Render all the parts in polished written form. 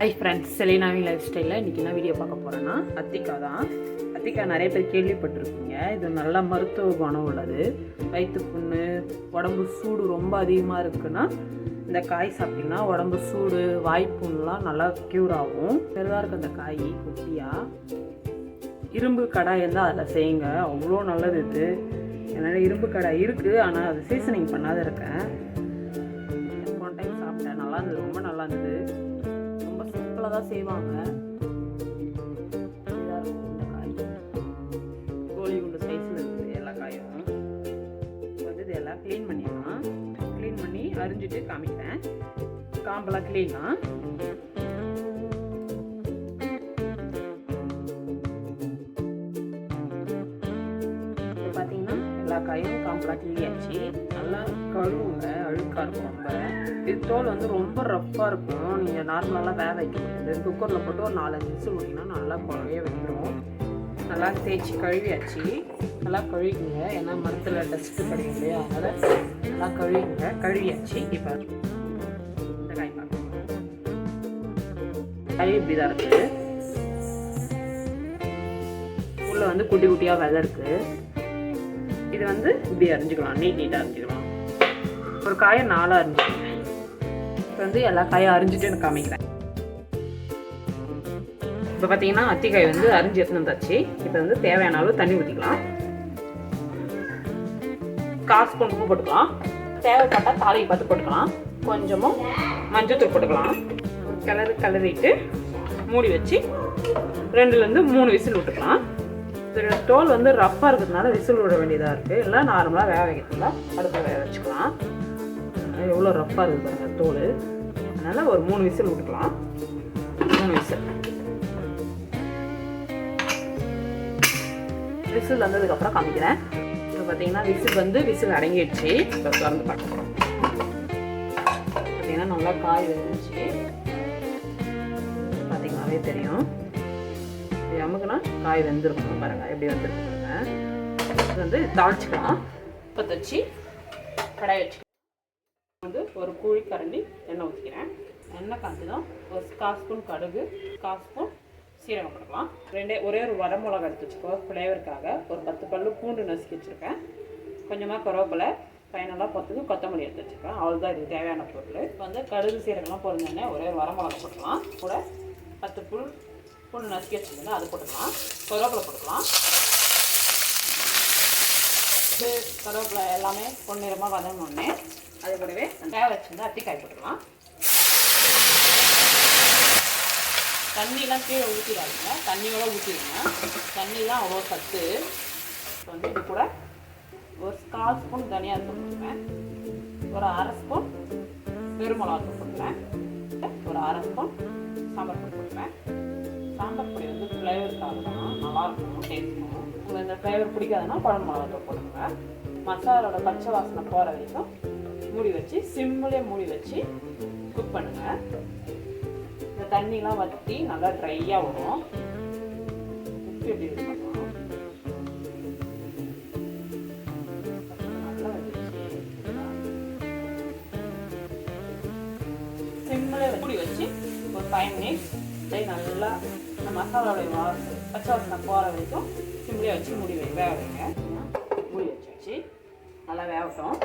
Hi friends, செலினாவின் life ஸ்டைலில் இன்றைக்கி என்ன வீடியோ பார்க்க போகிறேன்னா அத்திக்காய் தான். அத்திக்காய் நிறைய பேர் கேள்விப்பட்டிருப்பீங்க. இது நல்ல மருத்துவ குணம் உள்ளது. வயிற்று புண்ணு, உடம்பு சூடு ரொம்ப அதிகமாக இருக்குன்னா இந்த காய் சாப்பிட்டிங்கன்னா உடம்பு சூடு, வாய்ப்புண்ணெலாம் நல்லா க்யூர் ஆகும். பெருதாக இருக்குது அந்த காய் குட்டியாக. இரும்பு கடாய் இருந்தால் அதில் செய்யுங்க, அவ்வளோ நல்லது. இது என்னால் இரும்பு கடாய் இருக்குது, ஆனால் அது சீசனிங் பண்ணாத இருக்கேன். போன டைம் சாப்பிட்டேன், நல்லா இருந்தது, ரொம்ப நல்லா இருந்தது. ரொம்ப சிம்பிளாக தான் செய்வாங்க. இதாக இருக்கும் இந்த காய், கோழி குண்டு சைஸில் இருக்குது எல்லா காயும். வந்து இது எல்லாம் க்ளீன் பண்ணிடலாம். க்ளீன் பண்ணி அரிஞ்சிட்டு காமிக்கிறேன். காம்பெல்லாம் க்ளீனாக பார்த்தீங்கன்னா எல்லா காயும் காம்பெல்லாம் கிள்ளியாச்சு. நல்லா கழுவுங்க, அழுக்காக இருக்கும் ரொம்ப. இது தோல் வந்து ரொம்ப ரஃப்பாக இருக்கும். நீங்கள் நார்மலாலாம் வேக வைக்க முடியாது. குக்கரில் போட்டு ஒரு 4-5 விசில் விட்டிங்கன்னா நல்லா குழைய வைக்கிறோம். நல்லா தேய்ச்சி கழுவியாச்சு. நல்லா கழுவிக்குங்க, ஏன்னா மரத்தில் டஸ்ட்டு கிடைக்கும் இல்லையா, அதனால் நல்லா கழுவிங்க. கழுவியாச்சு. இப்போ இந்த காய் பார்க்கணும். காய் இப்படி தான் இருக்குது. உள்ளே வந்து குட்டி குட்டியாக விதை இருக்குது. இது வந்து இப்படி அரிஞ்சிக்கலாம், நீட்டாக அரிஞ்சிக்கலாம். ஒரு காயை 4 அரிஞ்சிக்கணும். இப்போ வந்து எல்லா காயும் அரிஞ்சிட்டு எனக்கு காமிக்கிறேன். இப்போ பார்த்தீங்கன்னா அத்திக்காய் வந்து அரிஞ்சு எடுத்துன்னு வந்தாச்சு. இப்போ வந்து தேவையான அளவு தண்ணி ஊற்றிக்கலாம். 1/4 ஸ்பூன் உப்பு போட்டுக்கலாம். தேவைப்பட்டால் தாளிக்கு பார்த்து போட்டுக்கலாம். கொஞ்சமும் மஞ்சத்தூள் போட்டுக்கலாம். கிளறிட்டு மூடி வச்சு 2-3 விசில் விட்டுக்கலாம். தோல் வந்து ரஃப்பாக இருக்கிறதுனால விசில் விட வேண்டியதாக இருக்குது. இல்லை நார்மலாக வேக வைக்கிறதுல அடுத்த வேக வச்சுக்கலாம். எவ்வளோ ரஃப்பாக இருக்குது பாருங்கள் தோல். அதனால் ஒரு 3 விசில் விட்டுக்கலாம். 3 விசில் வந்ததுக்கப்புறம் காமிக்கிறேன். இப்போ பார்த்தீங்கன்னா விசில் அடங்கிடுச்சு. இப்போ திறந்து பார்க்க போகிறோம். பார்த்தீங்கன்னா நல்லா காய் வந்துச்சு. பார்த்தீங்கன்னாவே தெரியும். நமக்குன்னா காய் வெந்திருக்கணும் பாருங்கள், எப்படி வந்துருக்கு பாருங்கள். இது வந்து தாளிச்சிக்கலாம். இப்போ தச்சு கடாய் வச்சுக்கலாம். வந்து ஒரு குழி கரண்டி எண்ணெய் ஊற்றிக்கிறேன். எண்ணெய் காய்ச்சதும் ஒரு 1/4 ஸ்பூன் கடுகு, 1/4 ஸ்பூன் சீரகம் போடலாம். ஒரே ஒரு வரமிளகா எடுத்து வச்சுக்கோ ஃப்ளேவருக்காக. ஒரு 10 பல்லு பூண்டு நசுக்கி வச்சுருக்கேன். கொஞ்சமாக கருவேப்பிலை, ஃபைனலாக போகிறதுக்கு கொத்தமல்லி எடுத்து வச்சுருக்கேன். அவ்வளோதான் இது தேவையான பொருள். இப்போ வந்து கடுகு சீரகம்லாம் பொருந்தோடனே ஒரே ஒரு வரமிளகா போட்டுக்கலாம். கூட 10 பூண்டு நசுக்கி வச்சுருந்தேன், அது போட்டுக்கலாம். கருவேப்பிலை போட்டுக்கலாம். இது கருவேப்பிலை எல்லாமே பொன்னிறமாக வதங்கினோடனே அது கூடவே வேக வச்சுருந்து அத்திக்காய் போட்டுக்கலாம். தண்ணிலாம் கீழே ஊற்றிடாதுங்க, தண்ணியோட ஊற்றிடுங்க. தண்ணி தான் அவ்வளோ சத்து. இப்போ வந்து இது கூட ஒரு 1/4 ஸ்பூன் தனியாக போட்டுருவேன். ஒரு 1/2 ஸ்பூன் பெருமிளகாத்தூள் போட்டுருவேன். ஒரு 1/2 ஸ்பூன் சாம்பார் பொடி போட்டுருவேன். சாம்பார் பொடி வந்து ஃப்ளேவருக்காக தான், நல்லாயிருக்கும் டேஸ்ட்டும். உங்களுக்கு இந்த ஃப்ளேவர் பிடிக்காதுன்னா குழம்பு மிளகாத்தூள் போட்டுருங்க. மசாலாவோட பச்சை வாசனை போகிற வரைக்கும் மூடி வச்சு சிம்மிலே மூடி வச்சு குக் பண்ணுங்கள். இந்த தண்ணிலாம் வற்றி நல்லா ட்ரையாக வரும். உப்பு எப்படி இருக்கணும், நல்லா வந்துச்சு. சிம்மிலே மூடி வச்சு ஒரு 5 மினிட்ஸ் நல்லா இந்த மசாலாவோடைய பச்சை வாசனை போகிற வரைக்கும் சிம்மிலே வச்சு வேக வைங்க. மூடி வச்சு நல்லா வேகட்டும்.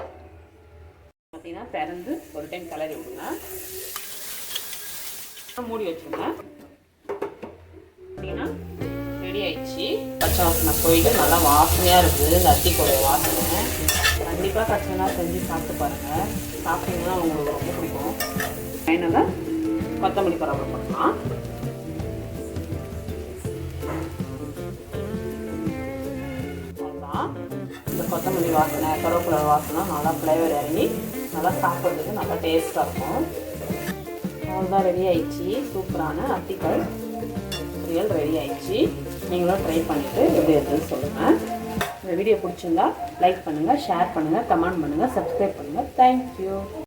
பார்த்தீங்கன்னா திறந்து ஒரு டைம் கிளறி விடுங்க. மூடி வச்சுருங்க. பார்த்தீங்கன்னா ரெடி ஆயிடுச்சு. பச்சை வாசனை போயிட்டு நல்லா வாசனையாக இருக்குது. இந்த அத்திக்கோடைய வாசனை கண்டிப்பாக கஷ்டம்னா செஞ்சு சாப்பிட்டு பாருங்கள். சாப்பிட்டீங்கன்னா உங்களுக்கு ரொம்ப பிடிக்கும். ஃபைனலாக கொத்தமல்லி கருவேப்பிலை போடலாம். அவ்வளோதான். இந்த கொத்தமல்லி வாசனை, கருவேப்பிலை வாசனை நல்லா ஃப்ளேவர் இறங்கி நல்லா சாப்பிட்றதுக்கு நல்லா டேஸ்ட்டாக இருக்கும். அவ்வளோதான், ரெடி ஆயிடுச்சு. சூப்பரான அத்திக்காய் பொரியல் ரெடி ஆயிடுச்சு. நீங்களும் ட்ரை பண்ணிவிட்டு எப்படி இருக்குன்னு சொல்லுங்கள். இந்த வீடியோ பிடிச்சிருந்தா லைக் பண்ணுங்கள், ஷேர் பண்ணுங்கள், கமெண்ட் பண்ணுங்கள், சப்ஸ்கிரைப் பண்ணுங்கள். தேங்க்யூ.